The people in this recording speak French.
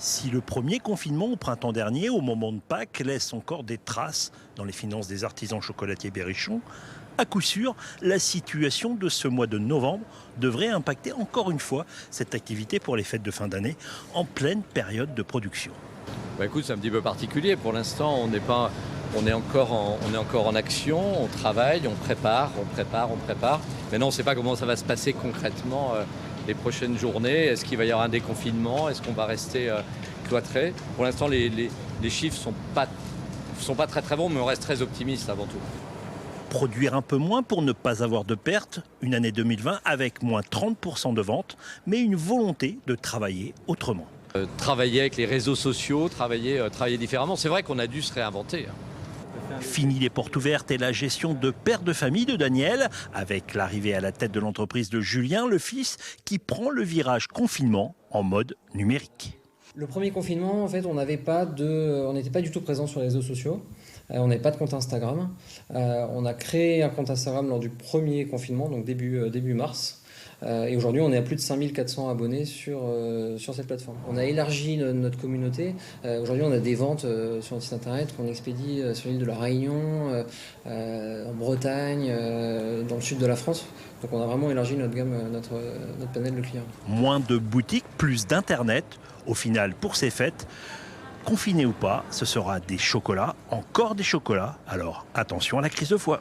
Si le premier confinement au printemps dernier, au moment de Pâques, laisse encore des traces dans les finances des artisans chocolatiers berrichons, à coup sûr, la situation de ce mois de novembre devrait impacter encore une fois cette activité pour les fêtes de fin d'année en pleine période de production. Écoute, c'est un petit peu particulier. Pour l'instant, on est encore en action, on travaille, on prépare. Maintenant, on ne sait pas comment ça va se passer concrètement les prochaines journées. Est-ce qu'il va y avoir un déconfinement? Est-ce qu'on va rester cloîtré? Pour l'instant, les chiffres sont pas très très bons, mais on reste très optimiste avant tout. Produire un peu moins pour ne pas avoir de pertes, une année 2020 avec moins 30% de ventes, mais une volonté de travailler autrement. Travailler avec les réseaux sociaux, travailler différemment. C'est vrai qu'on a dû se réinventer. Fini les portes ouvertes et la gestion de père de famille de Daniel, avec l'arrivée à la tête de l'entreprise de Julien, le fils, qui prend le virage confinement en mode numérique. Le premier confinement, en fait, on n'était pas du tout présent sur les réseaux sociaux. On n'avait pas de compte Instagram. On a créé un compte Instagram lors du premier confinement, donc début mars. Et aujourd'hui, on est à plus de 5400 abonnés sur cette plateforme. On a élargi notre communauté. Aujourd'hui, on a des ventes sur notre site internet qu'on expédie sur l'île de la Réunion, en Bretagne, dans le sud de la France. Donc on a vraiment élargi notre gamme, notre panel de clients. Moins de boutiques, plus d'internet. Au final, pour ces fêtes, confinés ou pas, ce sera des chocolats, encore des chocolats. Alors attention à la crise de foie.